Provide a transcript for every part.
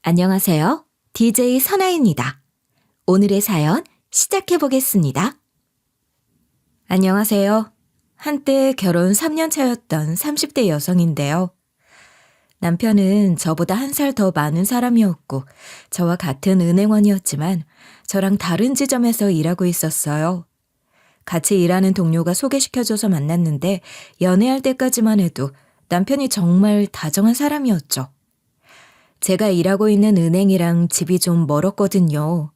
안녕하세요. DJ 선아입니다. 오늘의 사연 시작해 보겠습니다. 안녕하세요. 한때 결혼 3년 차였던 30대 여성인데요. 남편은 저보다 한 살 더 많은 사람이었고 저와 같은 은행원이었지만 저랑 다른 지점에서 일하고 있었어요. 같이 일하는 동료가 소개시켜줘서 만났는데 연애할 때까지만 해도 남편이 정말 다정한 사람이었죠. 제가 일하고 있는 은행이랑 집이 좀 멀었거든요.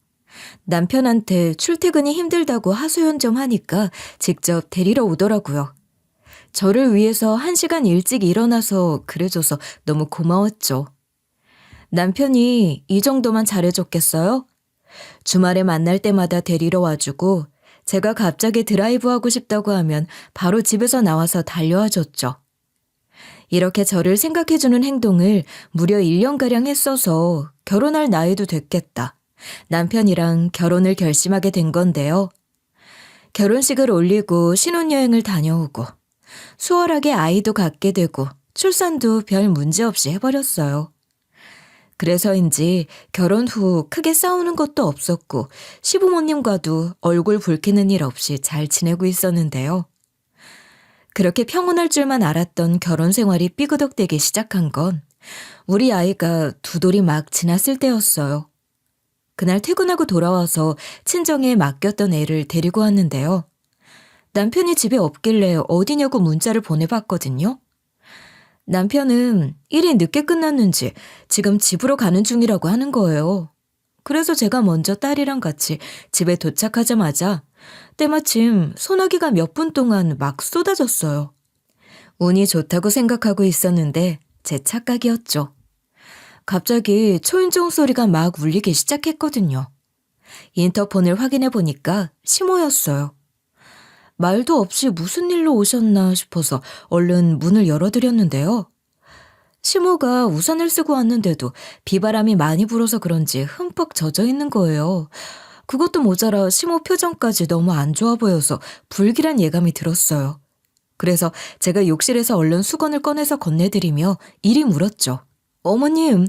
남편한테 출퇴근이 힘들다고 하소연 좀 하니까 직접 데리러 오더라고요. 저를 위해서 1시간 일찍 일어나서 그래줘서 너무 고마웠죠. 남편이 이 정도만 잘해줬겠어요? 주말에 만날 때마다 데리러 와주고 제가 갑자기 드라이브하고 싶다고 하면 바로 집에서 나와서 달려와줬죠. 이렇게 저를 생각해주는 행동을 무려 1년가량 했어서 결혼할 나이도 됐겠다. 남편이랑 결혼을 결심하게 된 건데요. 결혼식을 올리고 신혼여행을 다녀오고 수월하게 아이도 갖게 되고 출산도 별 문제 없이 해버렸어요. 그래서인지 결혼 후 크게 싸우는 것도 없었고 시부모님과도 얼굴 붉히는 일 없이 잘 지내고 있었는데요. 그렇게 평온할 줄만 알았던 결혼 생활이 삐그덕대기 시작한 건 우리 아이가 2돌이 막 지났을 때였어요. 그날 퇴근하고 돌아와서 친정에 맡겼던 애를 데리고 왔는데요. 남편이 집에 없길래 어디냐고 문자를 보내봤거든요. 남편은 일이 늦게 끝났는지 지금 집으로 가는 중이라고 하는 거예요. 그래서 제가 먼저 딸이랑 같이 집에 도착하자마자 때마침 소나기가 몇 분 동안 막 쏟아졌어요. 운이 좋다고 생각하고 있었는데 제 착각이었죠. 갑자기 초인종 소리가 막 울리기 시작했거든요. 인터폰을 확인해 보니까 시모였어요. 말도 없이 무슨 일로 오셨나 싶어서 얼른 문을 열어드렸는데요. 시모가 우산을 쓰고 왔는데도 비바람이 많이 불어서 그런지 흠뻑 젖어 있는 거예요. 그것도 모자라 시모 표정까지 너무 안 좋아 보여서 불길한 예감이 들었어요. 그래서 제가 욕실에서 얼른 수건을 꺼내서 건네드리며 이리 물었죠. 어머님,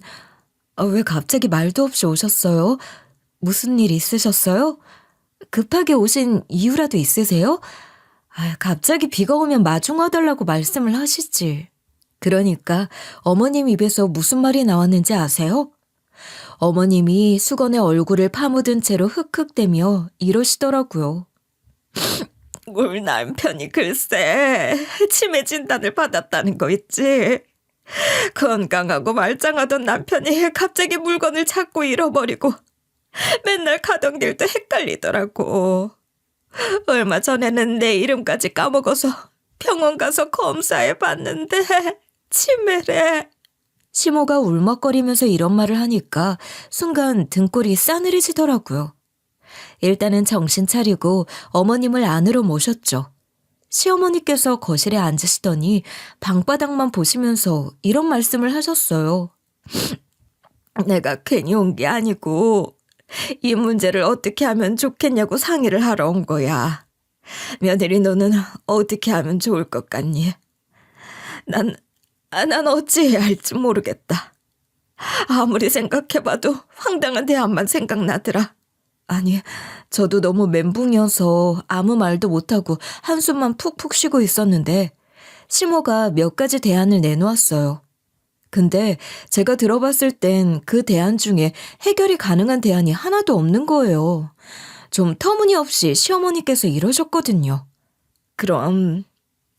왜 갑자기 말도 없이 오셨어요? 무슨 일 있으셨어요? 급하게 오신 이유라도 있으세요? 갑자기 비가 오면 마중와달라고 말씀을 하시지. 그러니까 어머님 입에서 무슨 말이 나왔는지 아세요? 어머님이 수건에 얼굴을 파묻은 채로 흑흑대며 이러시더라고요. 우리 남편이 글쎄 치매 진단을 받았다는 거 있지. 건강하고 말짱하던 남편이 갑자기 물건을 찾고 잃어버리고 맨날 가던 길도 헷갈리더라고. 얼마 전에는 내 이름까지 까먹어서 병원 가서 검사해봤는데 치매래. 시모가 울먹거리면서 이런 말을 하니까 순간 등골이 싸늘해지더라고요. 일단은 정신 차리고 어머님을 안으로 모셨죠. 시어머니께서 거실에 앉으시더니 방바닥만 보시면서 이런 말씀을 하셨어요. 내가 괜히 온 게 아니고 이 문제를 어떻게 하면 좋겠냐고 상의를 하러 온 거야. 며느리 너는 어떻게 하면 좋을 것 같니? 난 어찌해야 할지 모르겠다. 아무리 생각해봐도 황당한 대안만 생각나더라. 아니, 저도 너무 멘붕이어서 아무 말도 못하고 한숨만 푹푹 쉬고 있었는데 시모가 몇 가지 대안을 내놓았어요. 근데 제가 들어봤을 땐 그 대안 중에 해결이 가능한 대안이 하나도 없는 거예요. 좀 터무니없이 시어머니께서 이러셨거든요. 그럼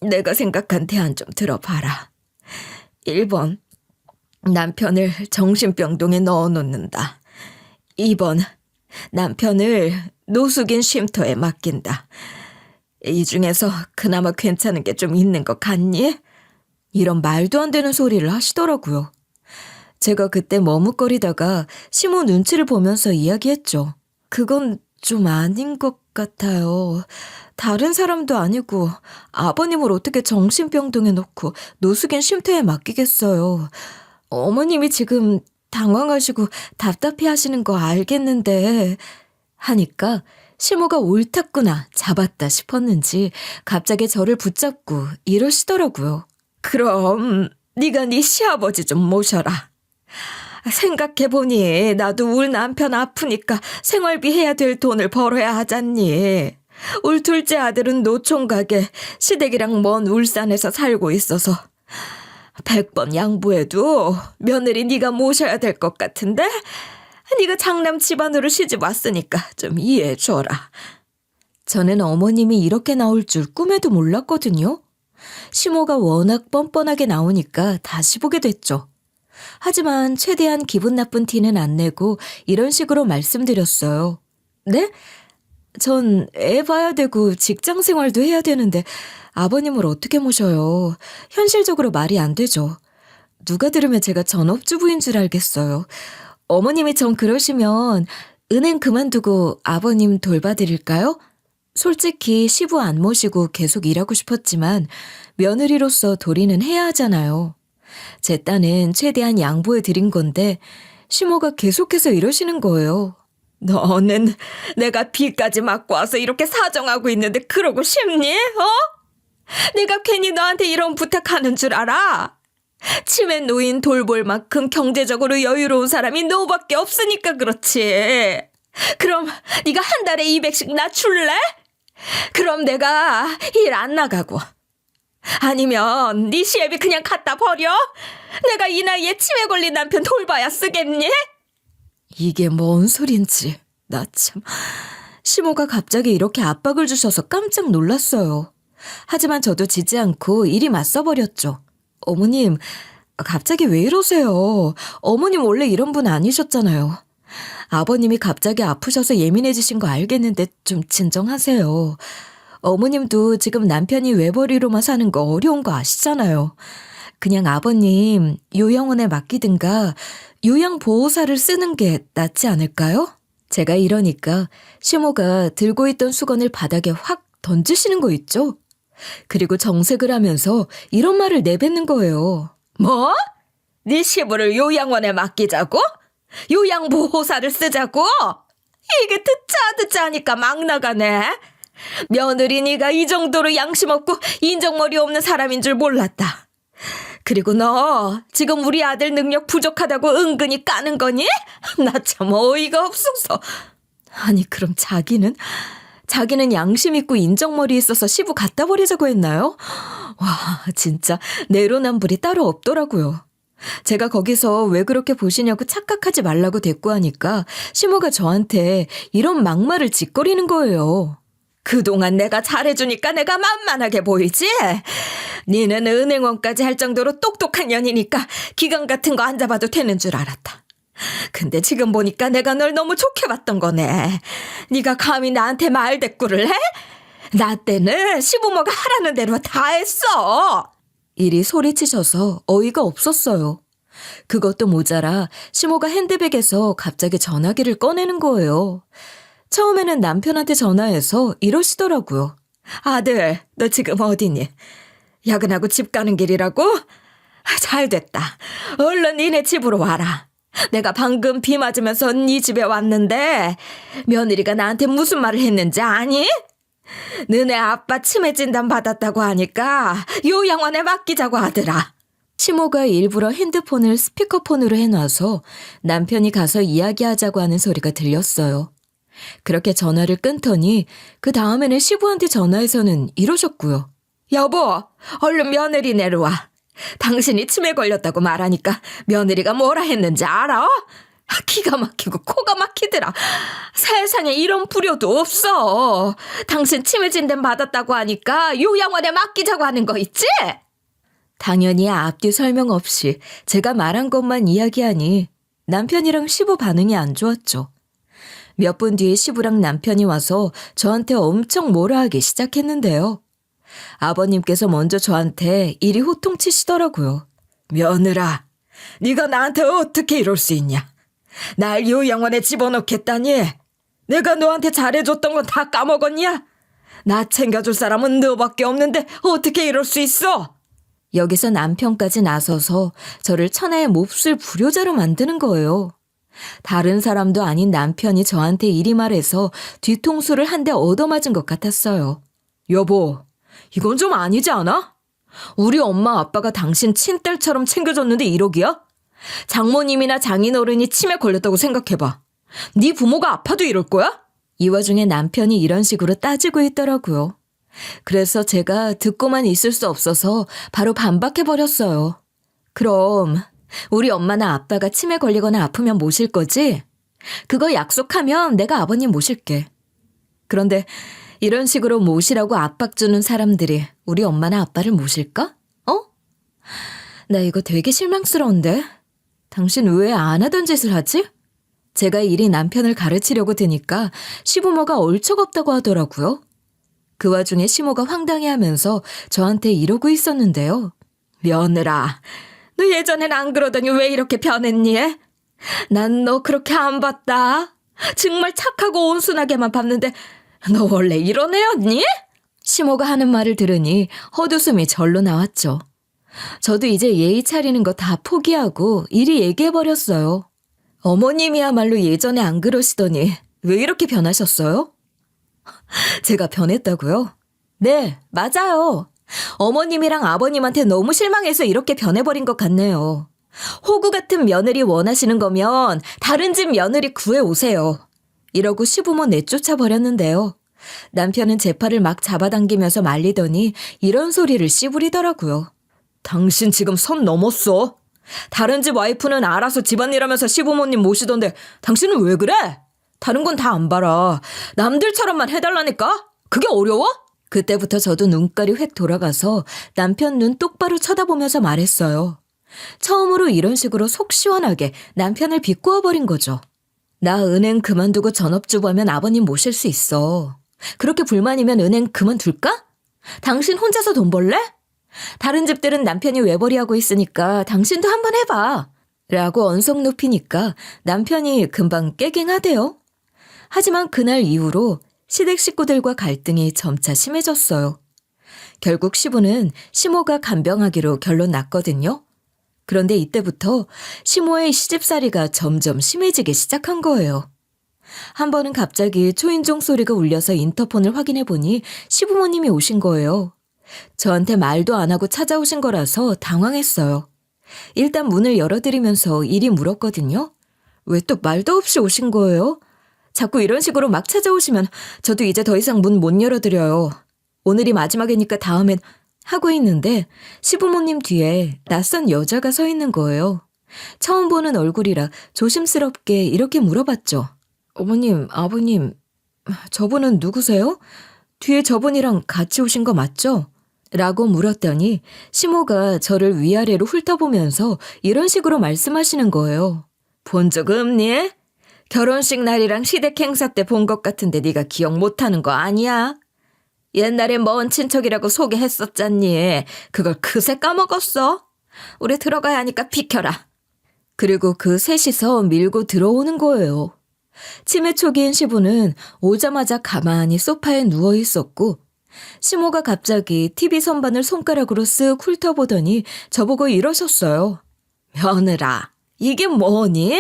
내가 생각한 대안 좀 들어봐라. 1번, 남편을 정신병동에 넣어놓는다. 2번, 남편을 노숙인 쉼터에 맡긴다. 이 중에서 그나마 괜찮은 게 좀 있는 것 같니? 이런 말도 안 되는 소리를 하시더라고요. 제가 그때 머뭇거리다가 시모 눈치를 보면서 이야기했죠. 그건 좀 아닌 것 같아요. 다른 사람도 아니고 아버님을 어떻게 정신병동에 놓고 노숙인 쉼터에 맡기겠어요. 어머님이 지금 당황하시고 답답해하시는 거 알겠는데 하니까 시모가 옳았구나 잡았다 싶었는지 갑자기 저를 붙잡고 이러시더라고요. 그럼 네가 네 시아버지 좀 모셔라. 생각해보니 나도 울 남편 아프니까 생활비 해야 될 돈을 벌어야 하잖니. 울 둘째 아들은 노총각에 시댁이랑 먼 울산에서 살고 있어서 100번 양보해도 며느리 네가 모셔야 될 것 같은데? 네가 장남 집안으로 시집 왔으니까 좀 이해해줘라. 저는 어머님이 이렇게 나올 줄 꿈에도 몰랐거든요. 시모가 워낙 뻔뻔하게 나오니까 다시 보게 됐죠. 하지만 최대한 기분 나쁜 티는 안 내고 이런 식으로 말씀드렸어요. 네? 전 애 봐야 되고 직장 생활도 해야 되는데 아버님을 어떻게 모셔요? 현실적으로 말이 안 되죠. 누가 들으면 제가 전업주부인 줄 알겠어요. 어머님이 전 그러시면 은행 그만두고 아버님 돌봐드릴까요? 솔직히 시부 안 모시고 계속 일하고 싶었지만 며느리로서 도리는 해야 하잖아요. 제 딴은 최대한 양보해 드린 건데 시모가 계속해서 이러시는 거예요. 너는 내가 비까지 맞고 와서 이렇게 사정하고 있는데 그러고 싶니? 내가 괜히 너한테 이런 부탁하는 줄 알아? 치매 노인 돌볼 만큼 경제적으로 여유로운 사람이 너밖에 없으니까 그렇지. 그럼 네가 한 달에 200씩 낮출래? 그럼 내가 일 안 나가고. 아니면 네 시애비 그냥 갖다 버려? 내가 이 나이에 치매 걸린 남편 돌봐야 쓰겠니? 이게 뭔 소린지 나 참. 시모가 갑자기 이렇게 압박을 주셔서 깜짝 놀랐어요. 하지만 저도 지지 않고 일이 맞서버렸죠. 어머님, 갑자기 왜 이러세요? 어머님 원래 이런 분 아니셨잖아요. 아버님이 갑자기 아프셔서 예민해지신 거 알겠는데 좀 진정하세요. 어머님도 지금 남편이 외벌이로만 사는 거 어려운 거 아시잖아요. 그냥 아버님 요양원에 맡기든가 요양보호사를 쓰는 게 낫지 않을까요? 제가 이러니까 시모가 들고 있던 수건을 바닥에 확 던지시는 거 있죠? 그리고 정색을 하면서 이런 말을 내뱉는 거예요. 뭐? 네 시부를 요양원에 맡기자고? 요양보호사를 쓰자고? 이게 듣자 하니까 막 나가네. 며느리 네가 이 정도로 양심 없고 인정머리 없는 사람인 줄 몰랐다. 그리고 너 지금 우리 아들 능력 부족하다고 은근히 까는 거니? 나 참 어이가 없어서. 아니 그럼 자기는 양심 있고 인정머리 있어서 시부 갖다 버리자고 했나요? 와 진짜 내로남불이 따로 없더라고요. 제가 거기서 왜 그렇게 보시냐고 착각하지 말라고 대꾸하니까 시모가 저한테 이런 막말을 짓거리는 거예요. 그동안 내가 잘해주니까 내가 만만하게 보이지? 니는 은행원까지 할 정도로 똑똑한 년이니까 기강 같은 거 안 잡아도 되는 줄 알았다. 근데 지금 보니까 내가 널 너무 좋게 봤던 거네. 네가 감히 나한테 말대꾸를 해? 나 때는 시부모가 하라는 대로 다 했어. 이리 소리치셔서 어이가 없었어요. 그것도 모자라 시모가 핸드백에서 갑자기 전화기를 꺼내는 거예요. 처음에는 남편한테 전화해서 이러시더라고요. 아들, 너 지금 어디니? 야근하고 집 가는 길이라고? 잘 됐다. 얼른 니네 집으로 와라. 내가 방금 비 맞으면서 네 집에 왔는데 며느리가 나한테 무슨 말을 했는지 아니? 너네 아빠 치매 진단 받았다고 하니까 요양원에 맡기자고 하더라. 시모가 일부러 핸드폰을 스피커폰으로 해놔서 남편이 가서 이야기하자고 하는 소리가 들렸어요. 그렇게 전화를 끊더니 그 다음에는 시부한테 전화해서는 이러셨고요. 여보, 얼른 며느리 내려와. 당신이 치매 걸렸다고 말하니까 며느리가 뭐라 했는지 알아? 기가 막히고 코가 막히더라. 세상에 이런 불효도 없어. 당신 치매 진단 받았다고 하니까 요양원에 맡기자고 하는 거 있지? 당연히 앞뒤 설명 없이 제가 말한 것만 이야기하니 남편이랑 시부 반응이 안 좋았죠. 몇 분 뒤에 시부랑 남편이 와서 저한테 엄청 뭐라 하기 시작했는데요. 아버님께서 먼저 저한테 이리 호통치시더라고요. 며느라, 네가 나한테 어떻게 이럴 수 있냐? 날 요양원에 집어넣겠다니? 내가 너한테 잘해줬던 건 다 까먹었냐? 나 챙겨줄 사람은 너밖에 없는데 어떻게 이럴 수 있어? 여기서 남편까지 나서서 저를 천하의 몹쓸 불효자로 만드는 거예요. 다른 사람도 아닌 남편이 저한테 이리 말해서 뒤통수를 한 대 얻어맞은 것 같았어요. 여보, 이건 좀 아니지 않아? 우리 엄마 아빠가 당신 친딸처럼 챙겨줬는데 1억이야? 장모님이나 장인어른이 치매 걸렸다고 생각해봐. 네 부모가 아파도 이럴 거야? 이 와중에 남편이 이런 식으로 따지고 있더라고요. 그래서 제가 듣고만 있을 수 없어서 바로 반박해버렸어요. 그럼 우리 엄마나 아빠가 치매 걸리거나 아프면 모실 거지? 그거 약속하면 내가 아버님 모실게. 그런데 이런 식으로 모시라고 압박 주는 사람들이 우리 엄마나 아빠를 모실까? 어? 나 이거 되게 실망스러운데? 당신 왜 안 하던 짓을 하지? 제가 이리 남편을 가르치려고 드니까 시부모가 얼척없다고 하더라고요. 그 와중에 시모가 황당해하면서 저한테 이러고 있었는데요. 며느라, 너 예전엔 안 그러더니 왜 이렇게 변했니? 난 너 그렇게 안 봤다. 정말 착하고 온순하게만 봤는데 너 원래 이런 애였니? 시모가 하는 말을 들으니 헛웃음이 절로 나왔죠. 저도 이제 예의 차리는 거 다 포기하고 이리 얘기해버렸어요. 어머님이야말로 예전에 안 그러시더니 왜 이렇게 변하셨어요? 제가 변했다고요? 네, 맞아요. 어머님이랑 아버님한테 너무 실망해서 이렇게 변해버린 것 같네요. 호구 같은 며느리 원하시는 거면 다른 집 며느리 구해오세요. 이러고 시부모 내쫓아 버렸는데요. 남편은 제 팔을 막 잡아당기면서 말리더니 이런 소리를 씨부리더라고요. 당신 지금 선 넘었어. 다른 집 와이프는 알아서 집안일 하면서 시부모님 모시던데 당신은 왜 그래? 다른 건 다 안 봐라. 남들처럼만 해달라니까? 그게 어려워? 그때부터 저도 눈깔이 획 돌아가서 남편 눈 똑바로 쳐다보면서 말했어요. 처음으로 이런 식으로 속 시원하게 남편을 비꼬아버린 거죠. 나 은행 그만두고 전업주부하면 아버님 모실 수 있어. 그렇게 불만이면 은행 그만둘까? 당신 혼자서 돈 벌래? 다른 집들은 남편이 외벌이하고 있으니까 당신도 한번 해봐. 라고 언성 높이니까 남편이 금방 깨갱하대요. 하지만 그날 이후로 시댁 식구들과 갈등이 점차 심해졌어요. 결국 시부는 시모가 간병하기로 결론 났거든요. 그런데 이때부터 시모의 시집살이가 점점 심해지기 시작한 거예요. 한 번은 갑자기 초인종 소리가 울려서 인터폰을 확인해 보니 시부모님이 오신 거예요. 저한테 말도 안 하고 찾아오신 거라서 당황했어요. 일단 문을 열어드리면서 이리 물었거든요. 왜 또 말도 없이 오신 거예요? 자꾸 이런 식으로 막 찾아오시면 저도 이제 더 이상 문 못 열어드려요. 오늘이 마지막이니까 다음엔 하고 있는데 시부모님 뒤에 낯선 여자가 서 있는 거예요. 처음 보는 얼굴이라 조심스럽게 이렇게 물어봤죠. 어머님, 아버님, 저분은 누구세요? 뒤에 저분이랑 같이 오신 거 맞죠? 라고 물었더니 시모가 저를 위아래로 훑어보면서 이런 식으로 말씀하시는 거예요. 본 적 없니? 결혼식 날이랑 시댁 행사 때 본 것 같은데 네가 기억 못하는 거 아니야? 옛날에 먼 친척이라고 소개했었잖니. 그걸 그새 까먹었어? 우리 들어가야 하니까 비켜라. 그리고 그 셋이서 밀고 들어오는 거예요. 치매 초기인 시부는 오자마자 가만히 소파에 누워 있었고 시모가 갑자기 TV 선반을 손가락으로 쓱 훑어보더니 저보고 이러셨어요. 며느라, 이게 뭐니?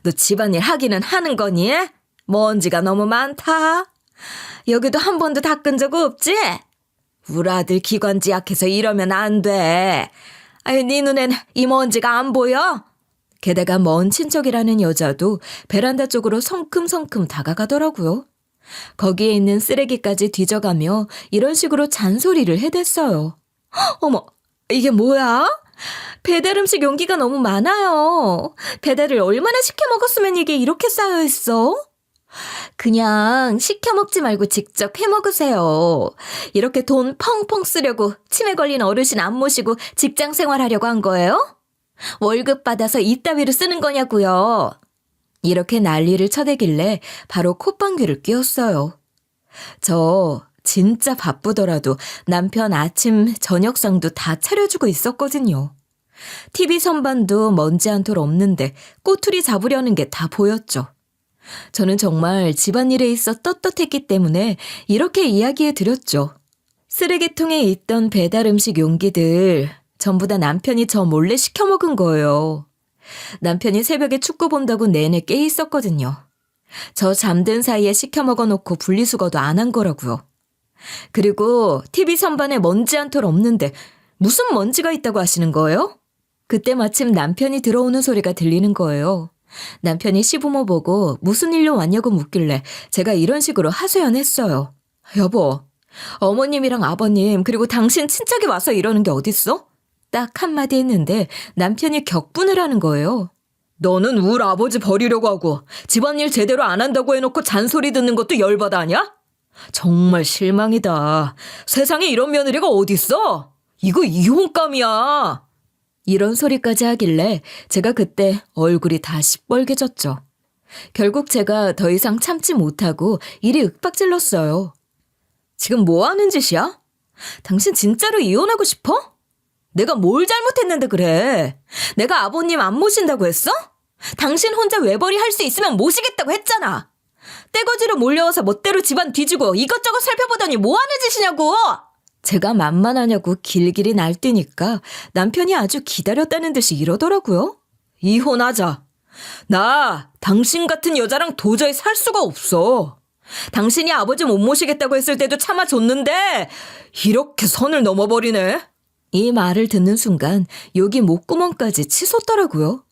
너 집안일 하기는 하는 거니? 먼지가 너무 많다. 여기도 한 번도 닦은 적 없지? 우리 아들 기관지 약해서 이러면 안 돼. 아니, 네 눈엔 이 먼지가 안 보여? 게다가 먼 친척이라는 여자도 베란다 쪽으로 성큼성큼 다가가더라고요. 거기에 있는 쓰레기까지 뒤져가며 이런 식으로 잔소리를 해댔어요. 어머, 이게 뭐야? 배달 음식 용기가 너무 많아요. 배달을 얼마나 시켜 먹었으면 이게 이렇게 쌓여있어? 그냥 시켜 먹지 말고 직접 해 먹으세요. 이렇게 돈 펑펑 쓰려고 치매 걸린 어르신 안 모시고 직장 생활하려고 한 거예요? 월급 받아서 이따위로 쓰는 거냐고요. 이렇게 난리를 쳐대길래 바로 콧방귀를 뀌었어요. 저 진짜 바쁘더라도 남편 아침 저녁상도 다 차려주고 있었거든요. TV 선반도 먼지 한 톨 없는데 꼬투리 잡으려는 게 다 보였죠. 저는 정말 집안일에 있어 떳떳했기 때문에 이렇게 이야기해 드렸죠. 쓰레기통에 있던 배달 음식 용기들 전부 다 남편이 저 몰래 시켜 먹은 거예요. 남편이 새벽에 축구 본다고 내내 깨 있었거든요. 저 잠든 사이에 시켜 먹어놓고 분리수거도 안 한 거라고요. 그리고 TV 선반에 먼지 한 톨 없는데 무슨 먼지가 있다고 하시는 거예요? 그때 마침 남편이 들어오는 소리가 들리는 거예요. 남편이 시부모 보고 무슨 일로 왔냐고 묻길래 제가 이런 식으로 하소연했어요. 여보, 어머님이랑 아버님 그리고 당신 친척이 와서 이러는 게 어딨어? 딱 한마디 했는데 남편이 격분을 하는 거예요. 너는 울 아버지 버리려고 하고 집안일 제대로 안 한다고 해놓고 잔소리 듣는 것도 열받아 하냐? 정말 실망이다. 세상에 이런 며느리가 어딨어? 이거 이혼감이야. 이런 소리까지 하길래 제가 그때 얼굴이 다 시뻘개졌죠. 결국 제가 더 이상 참지 못하고 일이 윽박질렀어요. 지금 뭐 하는 짓이야? 당신 진짜로 이혼하고 싶어? 내가 뭘 잘못했는데 그래? 내가 아버님 안 모신다고 했어? 당신 혼자 외벌이 할 수 있으면 모시겠다고 했잖아. 떼거지로 몰려와서 멋대로 집안 뒤지고 이것저것 살펴보더니 뭐 하는 짓이냐고! 제가 만만하냐고 길길이 날뛰니까 남편이 아주 기다렸다는 듯이 이러더라고요. 이혼하자. 나 당신 같은 여자랑 도저히 살 수가 없어. 당신이 아버지 못 모시겠다고 했을 때도 참아줬는데 이렇게 선을 넘어버리네. 이 말을 듣는 순간 여기 목구멍까지 치솟더라고요.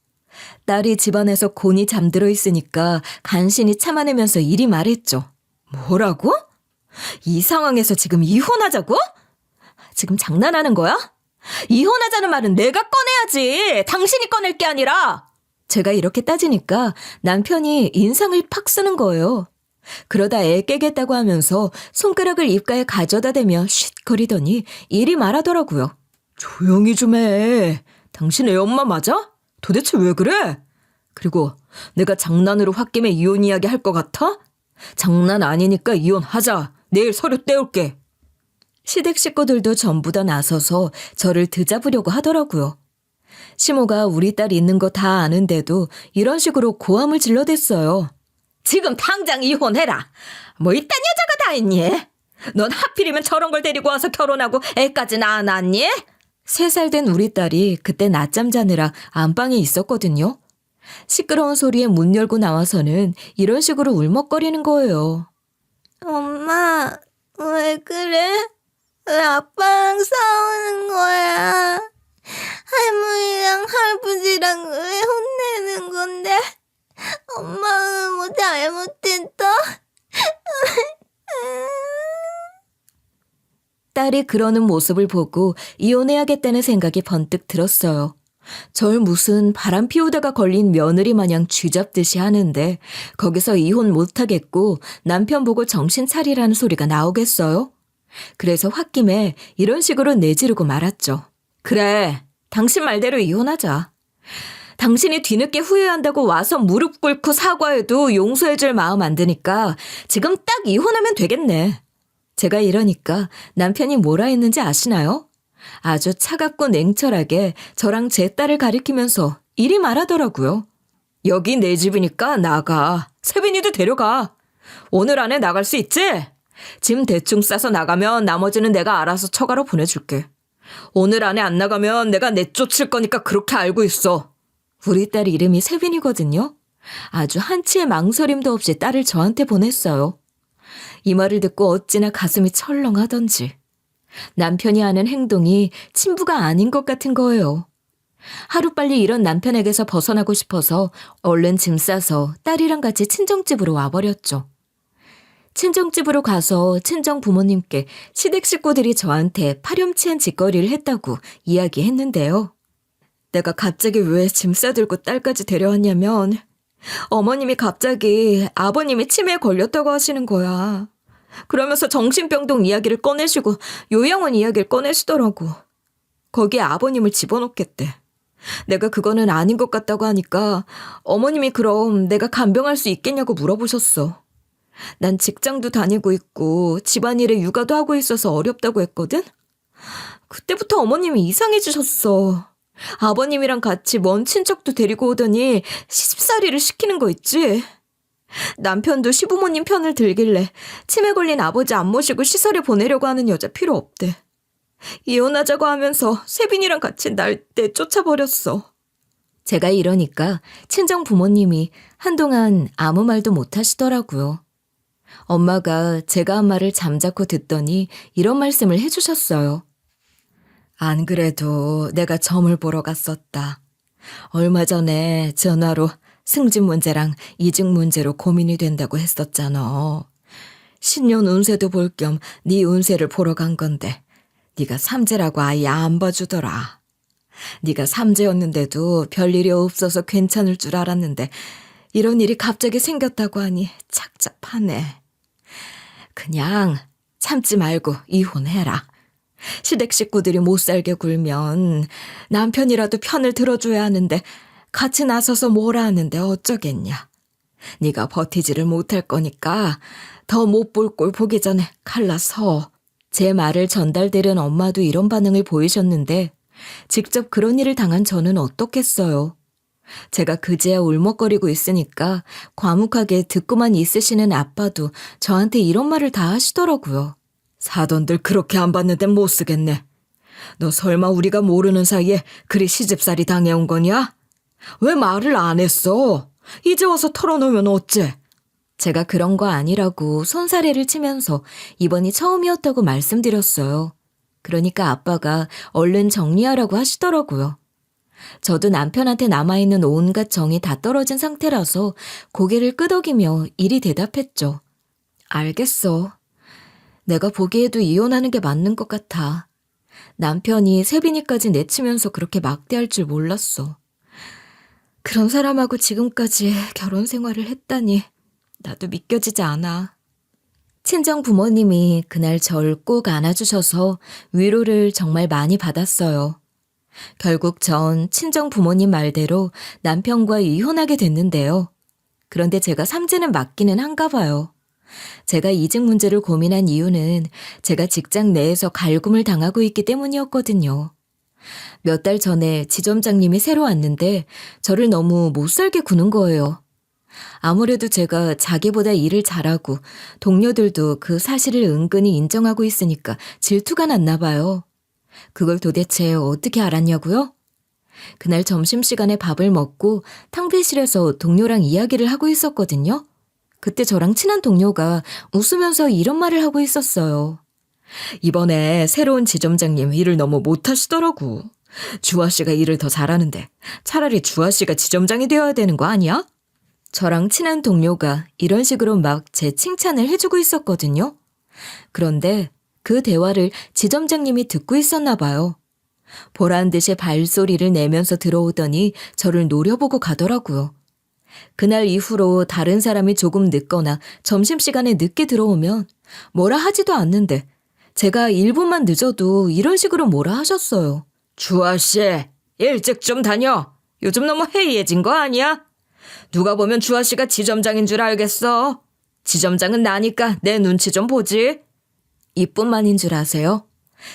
딸이 집안에서 곤히 잠들어 있으니까 간신히 참아내면서 이리 말했죠. 뭐라고? 이 상황에서 지금 이혼하자고? 지금 장난하는 거야? 이혼하자는 말은 내가 꺼내야지. 당신이 꺼낼 게 아니라. 제가 이렇게 따지니까 남편이 인상을 팍 쓰는 거예요. 그러다 애 깨겠다고 하면서 손가락을 입가에 가져다 대며 쉿거리더니 이리 말하더라고요. 조용히 좀 해. 당신 애 엄마 맞아? 도대체 왜 그래? 그리고 내가 장난으로 홧김에 이혼 이야기 할 것 같아? 장난 아니니까 이혼하자. 내일 서류 떼올게. 시댁 식구들도 전부 다 나서서 저를 드잡으려고 하더라고요. 시모가 우리 딸 있는 거 다 아는데도 이런 식으로 고함을 질러댔어요. 지금 당장 이혼해라. 뭐 이딴 여자가 다 있니? 넌 하필이면 저런 걸 데리고 와서 결혼하고 애까지 안 낳았니? 3살 된 우리 딸이 그때 낮잠 자느라 안방에 있었거든요. 시끄러운 소리에 문 열고 나와서는 이런 식으로 울먹거리는 거예요. 엄마, 왜 그래? 왜 아빠랑 싸우는 거야? 할머니랑 할아버지랑 왜 혼내는 건데? 엄마는 뭐 잘못했어? 딸이 그러는 모습을 보고 이혼해야겠다는 생각이 번뜩 들었어요. 절 무슨 바람 피우다가 걸린 며느리 마냥 쥐잡듯이 하는데 거기서 이혼 못하겠고 남편 보고 정신 차리라는 소리가 나오겠어요? 그래서 홧김에 이런 식으로 내지르고 말았죠. 그래, 당신 말대로 이혼하자. 당신이 뒤늦게 후회한다고 와서 무릎 꿇고 사과해도 용서해줄 마음 안 드니까 지금 딱 이혼하면 되겠네. 제가 이러니까 남편이 뭐라 했는지 아시나요? 아주 차갑고 냉철하게 저랑 제 딸을 가리키면서 이리 말하더라고요. 여기 내 집이니까 나가. 세빈이도 데려가. 오늘 안에 나갈 수 있지? 짐 대충 싸서 나가면 나머지는 내가 알아서 처가로 보내줄게. 오늘 안에 안 나가면 내가 내쫓을 거니까 그렇게 알고 있어. 우리 딸 이름이 세빈이거든요. 아주 한치의 망설임도 없이 딸을 저한테 보냈어요. 이 말을 듣고 어찌나 가슴이 철렁하던지. 남편이 하는 행동이 친부가 아닌 것 같은 거예요. 하루빨리 이런 남편에게서 벗어나고 싶어서 얼른 짐 싸서 딸이랑 같이 친정집으로 와버렸죠. 친정집으로 가서 친정 부모님께 시댁 식구들이 저한테 파렴치한 짓거리를 했다고 이야기했는데요. 내가 갑자기 왜 짐 싸들고 딸까지 데려왔냐면 어머님이 갑자기 아버님이 치매에 걸렸다고 하시는 거야. 그러면서 정신병동 이야기를 꺼내시고 요양원 이야기를 꺼내시더라고. 거기에 아버님을 집어넣겠대. 내가 그거는 아닌 것 같다고 하니까 어머님이 그럼 내가 간병할 수 있겠냐고 물어보셨어. 난 직장도 다니고 있고 집안일에 육아도 하고 있어서 어렵다고 했거든? 그때부터 어머님이 이상해지셨어. 아버님이랑 같이 먼 친척도 데리고 오더니 시집살이를 시키는 거 있지? 남편도 시부모님 편을 들길래 치매 걸린 아버지 안 모시고 시설에 보내려고 하는 여자 필요 없대. 이혼하자고 하면서 세빈이랑 같이 날 내쫓아버렸어. 제가 이러니까 친정 부모님이 한동안 아무 말도 못 하시더라고요. 엄마가 제가 한 말을 잠자코 듣더니 이런 말씀을 해주셨어요. 안 그래도 내가 점을 보러 갔었다. 얼마 전에 전화로 승진 문제랑 이직 문제로 고민이 된다고 했었잖아. 신년 운세도 볼 겸 네 운세를 보러 간 건데 네가 삼재라고 아예 안 봐주더라. 네가 삼재였는데도 별일이 없어서 괜찮을 줄 알았는데 이런 일이 갑자기 생겼다고 하니 착잡하네. 그냥 참지 말고 이혼해라. 시댁 식구들이 못 살게 굴면 남편이라도 편을 들어줘야 하는데 같이 나서서 뭐라 하는데 어쩌겠냐. 네가 버티지를 못할 거니까 더 못 볼 꼴 보기 전에 갈라서. 제 말을 전달들은 엄마도 이런 반응을 보이셨는데 직접 그런 일을 당한 저는 어떻겠어요. 제가 그제야 울먹거리고 있으니까 과묵하게 듣고만 있으시는 아빠도 저한테 이런 말을 다 하시더라고요. 사돈들 그렇게 안 봤는데 못 쓰겠네. 너 설마 우리가 모르는 사이에 그리 시집살이 당해온 거냐? 왜 말을 안 했어? 이제 와서 털어놓으면 어째? 제가 그런 거 아니라고 손사래를 치면서 이번이 처음이었다고 말씀드렸어요. 그러니까 아빠가 얼른 정리하라고 하시더라고요. 저도 남편한테 남아있는 온갖 정이 다 떨어진 상태라서 고개를 끄덕이며 이리 대답했죠. 알겠어. 내가 보기에도 이혼하는 게 맞는 것 같아. 남편이 세빈이까지 내치면서 그렇게 막대할 줄 몰랐어. 그런 사람하고 지금까지 결혼 생활을 했다니 나도 믿겨지지 않아. 친정 부모님이 그날 절 꼭 안아주셔서 위로를 정말 많이 받았어요. 결국 전 친정 부모님 말대로 남편과 이혼하게 됐는데요. 그런데 제가 삼재는 맞기는 한가 봐요. 제가 이직 문제를 고민한 이유는 제가 직장 내에서 갈굼을 당하고 있기 때문이었거든요. 몇 달 전에 지점장님이 새로 왔는데 저를 너무 못살게 구는 거예요. 아무래도 제가 자기보다 일을 잘하고 동료들도 그 사실을 은근히 인정하고 있으니까 질투가 났나 봐요. 그걸 도대체 어떻게 알았냐고요? 그날 점심시간에 밥을 먹고 탕비실에서 동료랑 이야기를 하고 있었거든요. 그때 저랑 친한 동료가 웃으면서 이런 말을 하고 있었어요. 이번에 새로운 지점장님 일을 너무 못하시더라고. 주아 씨가 일을 더 잘하는데 차라리 주아 씨가 지점장이 되어야 되는 거 아니야? 저랑 친한 동료가 이런 식으로 막 제 칭찬을 해주고 있었거든요. 그런데 그 대화를 지점장님이 듣고 있었나 봐요. 보란 듯이 발소리를 내면서 들어오더니 저를 노려보고 가더라고요. 그날 이후로 다른 사람이 조금 늦거나 점심시간에 늦게 들어오면 뭐라 하지도 않는데 제가 1분만 늦어도 이런 식으로 뭐라 하셨어요. 주아 씨, 일찍 좀 다녀. 요즘 너무 해이해진 거 아니야? 누가 보면 주아 씨가 지점장인 줄 알겠어. 지점장은 나니까 내 눈치 좀 보지. 이뿐만인 줄 아세요?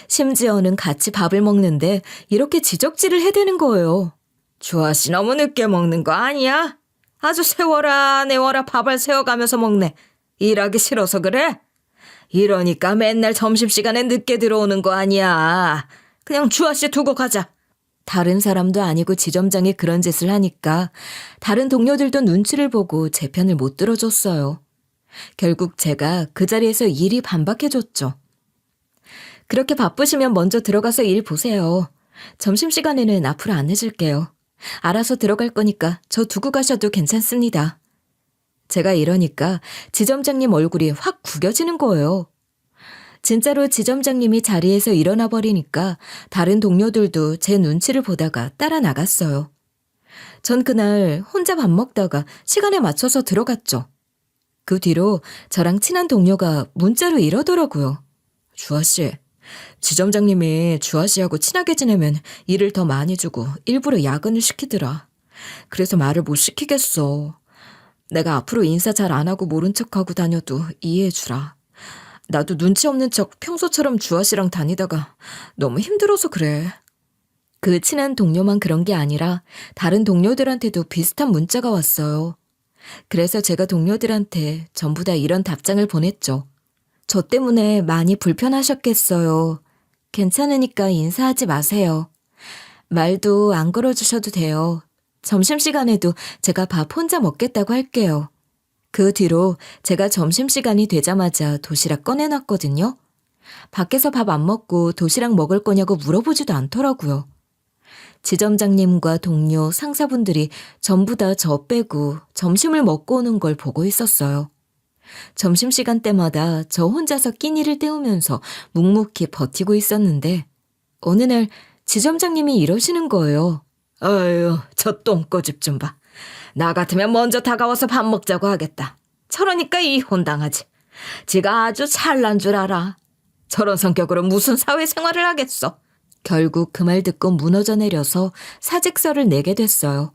심지어는 같이 밥을 먹는데 이렇게 지적질을 해대는 거예요. 주아 씨 너무 늦게 먹는 거 아니야? 아주 세워라 내워라 밥을 세워가면서 먹네. 일하기 싫어서 그래? 이러니까 맨날 점심시간에 늦게 들어오는 거 아니야. 그냥 주아 씨 두고 가자. 다른 사람도 아니고 지점장이 그런 짓을 하니까 다른 동료들도 눈치를 보고 제 편을 못 들어줬어요. 결국 제가 그 자리에서 일이 반박해줬죠. 그렇게 바쁘시면 먼저 들어가서 일 보세요. 점심시간에는 앞으로 안 해줄게요. 알아서 들어갈 거니까 저 두고 가셔도 괜찮습니다. 제가 이러니까 지점장님 얼굴이 확 구겨지는 거예요. 진짜로 지점장님이 자리에서 일어나 버리니까 다른 동료들도 제 눈치를 보다가 따라 나갔어요. 전 그날 혼자 밥 먹다가 시간에 맞춰서 들어갔죠. 그 뒤로 저랑 친한 동료가 문자로 이러더라고요. 주아 씨, 지점장님이 주아 씨하고 친하게 지내면 일을 더 많이 주고 일부러 야근을 시키더라. 그래서 말을 못 시키겠어. 내가 앞으로 인사 잘 안 하고 모른 척하고 다녀도 이해해 주라. 나도 눈치 없는 척 평소처럼 주아 씨랑 다니다가 너무 힘들어서 그래. 그 친한 동료만 그런 게 아니라 다른 동료들한테도 비슷한 문자가 왔어요. 그래서 제가 동료들한테 전부 다 이런 답장을 보냈죠. 저 때문에 많이 불편하셨겠어요. 괜찮으니까 인사하지 마세요. 말도 안 걸어주셔도 돼요. 점심시간에도 제가 밥 혼자 먹겠다고 할게요. 그 뒤로 제가 점심시간이 되자마자 도시락 꺼내놨거든요. 밖에서 밥 안 먹고 도시락 먹을 거냐고 물어보지도 않더라고요. 지점장님과 동료, 상사분들이 전부 다 저 빼고 점심을 먹고 오는 걸 보고 있었어요. 점심시간 때마다 저 혼자서 끼니를 때우면서 묵묵히 버티고 있었는데 어느 날 지점장님이 이러시는 거예요. 아유, 저 똥꼬집 좀 봐. 나 같으면 먼저 다가와서 밥 먹자고 하겠다. 저러니까 이혼당하지. 지가 아주 잘난 줄 알아. 저런 성격으로 무슨 사회생활을 하겠어. 결국 그 말 듣고 무너져 내려서 사직서를 내게 됐어요.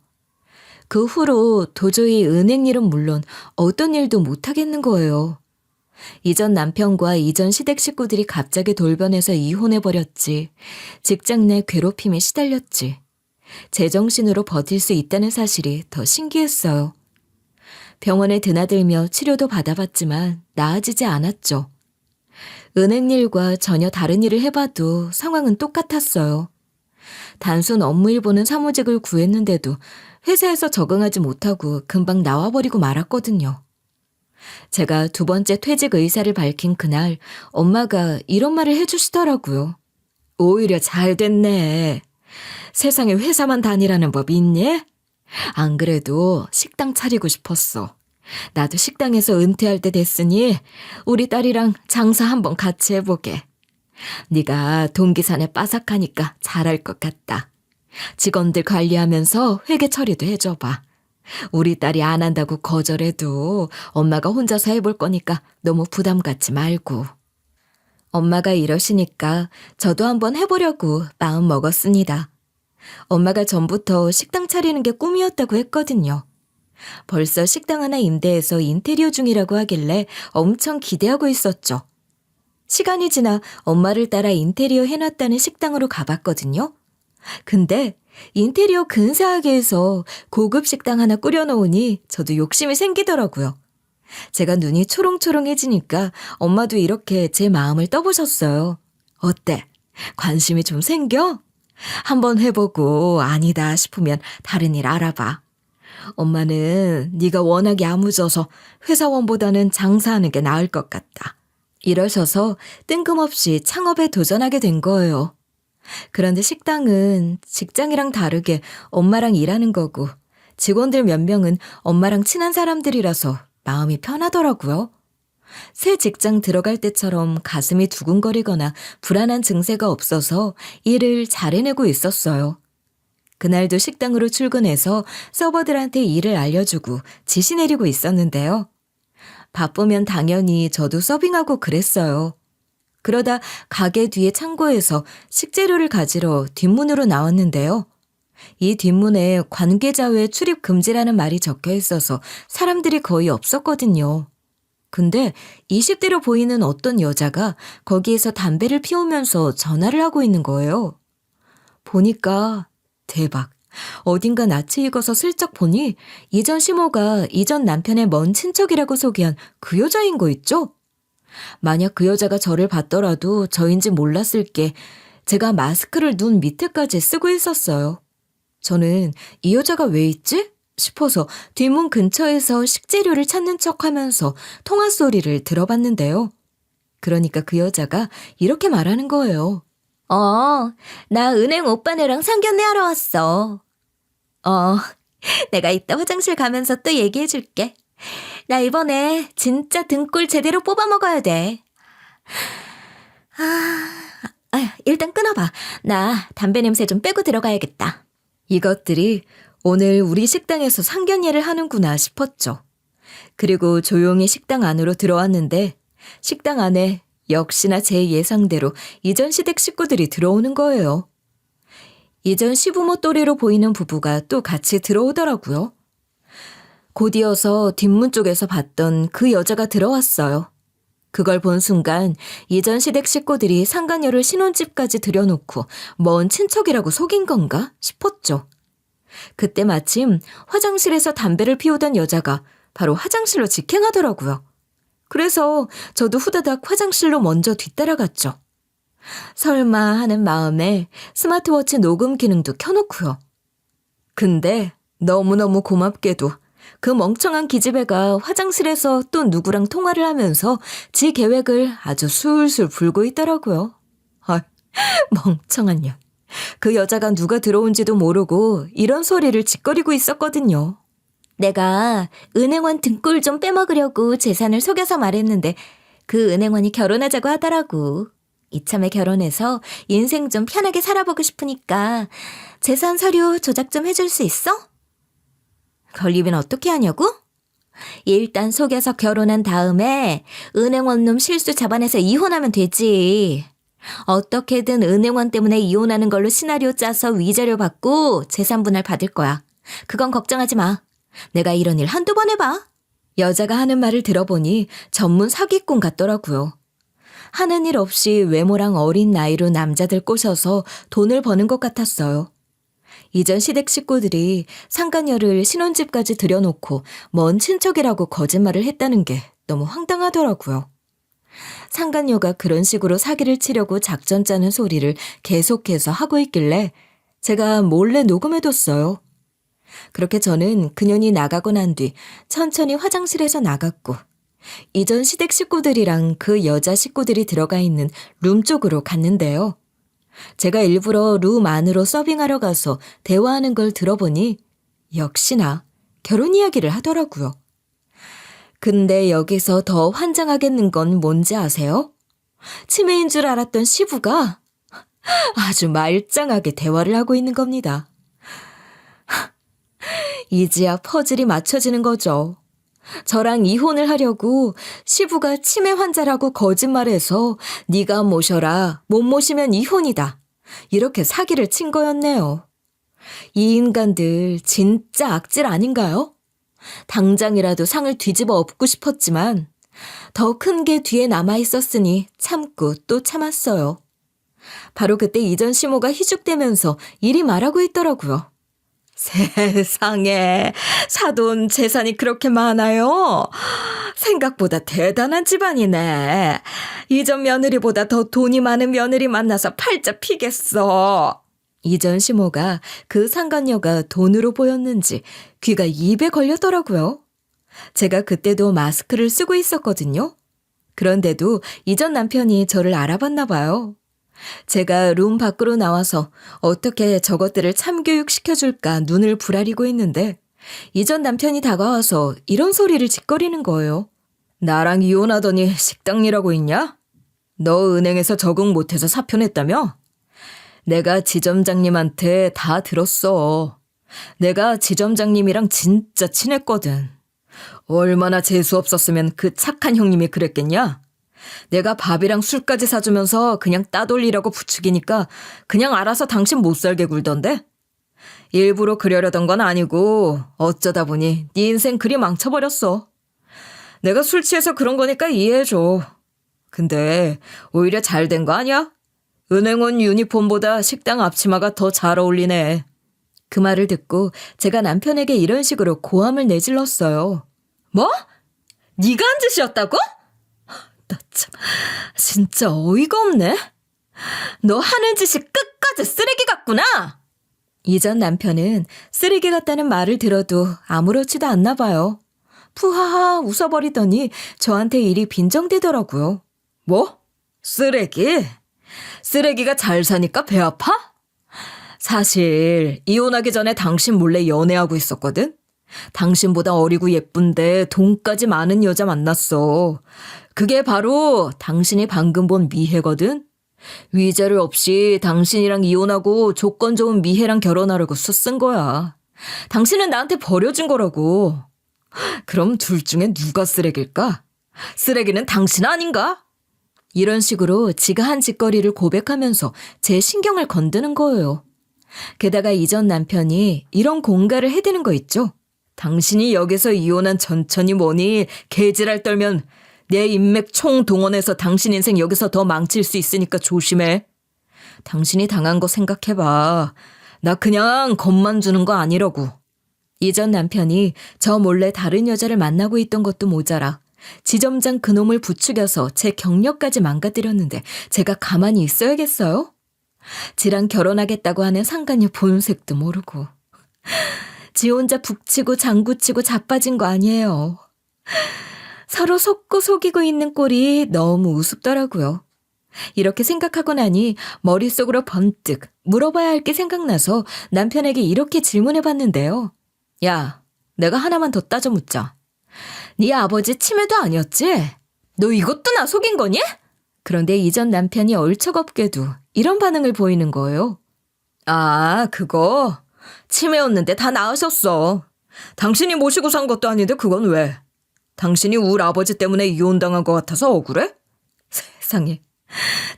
그 후로 도저히 은행 일은 물론 어떤 일도 못하겠는 거예요. 이전 남편과 이전 시댁 식구들이 갑자기 돌변해서 이혼해버렸지. 직장 내 괴롭힘에 시달렸지. 제정신으로 버틸 수 있다는 사실이 더 신기했어요. 병원에 드나들며 치료도 받아봤지만 나아지지 않았죠. 은행 일과 전혀 다른 일을 해봐도 상황은 똑같았어요. 단순 업무 일 보는 사무직을 구했는데도 회사에서 적응하지 못하고 금방 나와버리고 말았거든요. 제가 두 번째 퇴직 의사를 밝힌 그날 엄마가 이런 말을 해주시더라고요. 오히려 잘 됐네. 세상에 회사만 다니라는 법 있니? 안 그래도 식당 차리고 싶었어. 나도 식당에서 은퇴할 때 됐으니 우리 딸이랑 장사 한번 같이 해보게. 네가 동기산에 빠삭하니까 잘할 것 같다. 직원들 관리하면서 회계 처리도 해줘봐. 우리 딸이 안 한다고 거절해도 엄마가 혼자서 해볼 거니까 너무 부담 갖지 말고. 엄마가 이러시니까 저도 한번 해보려고 마음 먹었습니다. 엄마가 전부터 식당 차리는 게 꿈이었다고 했거든요. 벌써 식당 하나 임대해서 인테리어 중이라고 하길래 엄청 기대하고 있었죠. 시간이 지나 엄마를 따라 인테리어 해놨다는 식당으로 가봤거든요. 근데 인테리어 근사하게 해서 고급 식당 하나 꾸려놓으니 저도 욕심이 생기더라고요. 제가 눈이 초롱초롱해지니까 엄마도 이렇게 제 마음을 떠보셨어요. 어때? 관심이 좀 생겨? 한번 해보고 아니다 싶으면 다른 일 알아봐. 엄마는 네가 워낙 야무져서 회사원보다는 장사하는 게 나을 것 같다. 이러셔서 뜬금없이 창업에 도전하게 된 거예요. 그런데 식당은 직장이랑 다르게 엄마랑 일하는 거고 직원들 몇 명은 엄마랑 친한 사람들이라서 마음이 편하더라고요. 새 직장 들어갈 때처럼 가슴이 두근거리거나 불안한 증세가 없어서 일을 잘 해내고 있었어요. 그날도 식당으로 출근해서 서버들한테 일을 알려주고 지시 내리고 있었는데요. 바쁘면 당연히 저도 서빙하고 그랬어요. 그러다 가게 뒤에 창고에서 식재료를 가지러 뒷문으로 나왔는데요. 이 뒷문에 관계자 외 출입 금지라는 말이 적혀 있어서 사람들이 거의 없었거든요. 근데 20대로 보이는 어떤 여자가 거기에서 담배를 피우면서 전화를 하고 있는 거예요. 보니까 대박. 어딘가 낯이 익어서 슬쩍 보니 이전 시모가 이전 남편의 먼 친척이라고 소개한 그 여자인 거 있죠? 만약 그 여자가 저를 봤더라도 저인지 몰랐을 게 제가 마스크를 눈 밑에까지 쓰고 있었어요. 저는 이 여자가 왜 있지? 싶어서 뒷문 근처에서 식재료를 찾는 척하면서 통화 소리를 들어봤는데요. 그러니까 그 여자가 이렇게 말하는 거예요. 나 은행 오빠네랑 상견례 하러 왔어. 내가 이따 화장실 가면서 또 얘기해 줄게. 나 이번에 진짜 등골 제대로 뽑아 먹어야 돼. 일단 끊어봐. 나 담배 냄새 좀 빼고 들어가야겠다. 이것들이 오늘 우리 식당에서 상견례를 하는구나 싶었죠. 그리고 조용히 식당 안으로 들어왔는데 식당 안에 역시나 제 예상대로 이전 시댁 식구들이 들어오는 거예요. 이전 시부모 또래로 보이는 부부가 또 같이 들어오더라고요. 곧이어서 뒷문 쪽에서 봤던 그 여자가 들어왔어요. 그걸 본 순간 이전 시댁 식구들이 상간녀를 신혼집까지 들여놓고 먼 친척이라고 속인 건가 싶었죠. 그때 마침 화장실에서 담배를 피우던 여자가 바로 화장실로 직행하더라고요. 그래서 저도 후다닥 화장실로 먼저 뒤따라갔죠. 설마 하는 마음에 스마트워치 녹음 기능도 켜놓고요. 근데 너무너무 고맙게도 그 멍청한 기집애가 화장실에서 또 누구랑 통화를 하면서 지 계획을 아주 술술 불고 있더라고요. 멍청한 년. 그 여자가 누가 들어온지도 모르고 이런 소리를 짓거리고 있었거든요. 내가 은행원 등골 좀 빼먹으려고 재산을 속여서 말했는데 그 은행원이 결혼하자고 하더라고. 이참에 결혼해서 인생 좀 편하게 살아보고 싶으니까 재산 서류 조작 좀 해줄 수 있어? 건립은 어떻게 하냐고? 일단 속여서 결혼한 다음에 은행원 놈 실수 잡아내서 이혼하면 되지. 어떻게든 은행원 때문에 이혼하는 걸로 시나리오 짜서 위자료 받고 재산 분할 받을 거야. 그건 걱정하지 마. 내가 이런 일 한두 번 해봐. 여자가 하는 말을 들어보니 전문 사기꾼 같더라고요. 하는 일 없이 외모랑 어린 나이로 남자들 꼬셔서 돈을 버는 것 같았어요. 이전 시댁 식구들이 상간녀를 신혼집까지 들여놓고 먼 친척이라고 거짓말을 했다는 게 너무 황당하더라고요. 상간녀가 그런 식으로 사기를 치려고 작전 짜는 소리를 계속해서 하고 있길래 제가 몰래 녹음해뒀어요. 그렇게 저는 그년이 나가고 난 뒤 천천히 화장실에서 나갔고 이전 시댁 식구들이랑 그 여자 식구들이 들어가 있는 룸 쪽으로 갔는데요. 제가 일부러 룸 안으로 서빙하러 가서 대화하는 걸 들어보니 역시나 결혼 이야기를 하더라고요. 근데 여기서 더 환장하겠는 건 뭔지 아세요? 치매인 줄 알았던 시부가 아주 말짱하게 대화를 하고 있는 겁니다. 이제야 퍼즐이 맞춰지는 거죠. 저랑 이혼을 하려고 시부가 치매 환자라고 거짓말해서 네가 모셔라, 못 모시면 이혼이다. 이렇게 사기를 친 거였네요. 이 인간들 진짜 악질 아닌가요? 당장이라도 상을 뒤집어 엎고 싶었지만 더 큰 게 뒤에 남아있었으니 참고 또 참았어요. 바로 그때 이전 시모가 희죽대면서 이리 말하고 있더라고요. 세상에 사돈 재산이 그렇게 많아요? 생각보다 대단한 집안이네. 이전 며느리보다 더 돈이 많은 며느리 만나서 팔자 피겠어. 이전 시모가 그 상간녀가 돈으로 보였는지 귀가 입에 걸렸더라고요. 제가 그때도 마스크를 쓰고 있었거든요. 그런데도 이전 남편이 저를 알아봤나 봐요. 제가 룸 밖으로 나와서 어떻게 저것들을 참교육시켜줄까 눈을 부라리고 있는데 이전 남편이 다가와서 이런 소리를 짓거리는 거예요. 나랑 이혼하더니 식당 일하고 있냐? 너 은행에서 적응 못해서 사표냈다며? 내가 지점장님한테 다 들었어. 내가 지점장님이랑 진짜 친했거든. 얼마나 재수 없었으면 그 착한 형님이 그랬겠냐? 내가 밥이랑 술까지 사주면서 그냥 따돌리라고 부추기니까 그냥 알아서 당신 못 살게 굴던데? 일부러 그러려던 건 아니고 어쩌다 보니 네 인생 그리 망쳐버렸어. 내가 술 취해서 그런 거니까 이해해줘. 근데 오히려 잘 된 거 아니야? 은행원 유니폼보다 식당 앞치마가 더 잘 어울리네. 그 말을 듣고 제가 남편에게 이런 식으로 고함을 내질렀어요. 뭐? 네가 한 짓이었다고? 나 참 진짜 어이가 없네. 너 하는 짓이 끝까지 쓰레기 같구나. 이전 남편은 쓰레기 같다는 말을 들어도 아무렇지도 않나 봐요. 푸하하 웃어버리더니 저한테 일이 빈정대더라고요. 뭐? 쓰레기? 쓰레기가 잘 사니까 배 아파? 사실 이혼하기 전에 당신 몰래 연애하고 있었거든? 당신보다 어리고 예쁜데 돈까지 많은 여자 만났어. 그게 바로 당신이 방금 본 미혜거든? 위자료 없이 당신이랑 이혼하고 조건 좋은 미혜랑 결혼하려고 수쓴 거야. 당신은 나한테 버려준 거라고. 그럼 둘 중에 누가 쓰레기일까? 쓰레기는 당신 아닌가? 이런 식으로 지가 한 짓거리를 고백하면서 제 신경을 건드는 거예요. 게다가 이전 남편이 이런 공갈을 해대는 거 있죠? 당신이 여기서 이혼한 전천이 뭐니 개지랄 떨면 내 인맥 총동원해서 당신 인생 여기서 더 망칠 수 있으니까 조심해. 당신이 당한 거 생각해봐. 나 그냥 겁만 주는 거 아니라고. 이전 남편이 저 몰래 다른 여자를 만나고 있던 것도 모자라 지점장 그놈을 부추겨서 제 경력까지 망가뜨렸는데 제가 가만히 있어야겠어요? 지랑 결혼하겠다고 하는 상간녀 본색도 모르고. 지 혼자 북치고 장구치고 자빠진 거 아니에요. 서로 속고 속이고 있는 꼴이 너무 우습더라고요. 이렇게 생각하고 나니 머릿속으로 번뜩 물어봐야 할 게 생각나서 남편에게 이렇게 질문해 봤는데요. 야, 내가 하나만 더 따져 묻자. 네 아버지 치매도 아니었지? 너 이것도 나 속인 거니? 그런데 이전 남편이 얼척없게도 이런 반응을 보이는 거예요. 아, 그거? 치매였는데 다 나으셨어. 당신이 모시고 산 것도 아닌데 그건 왜? 당신이 우리 아버지 때문에 이혼당한 것 같아서 억울해? 세상에.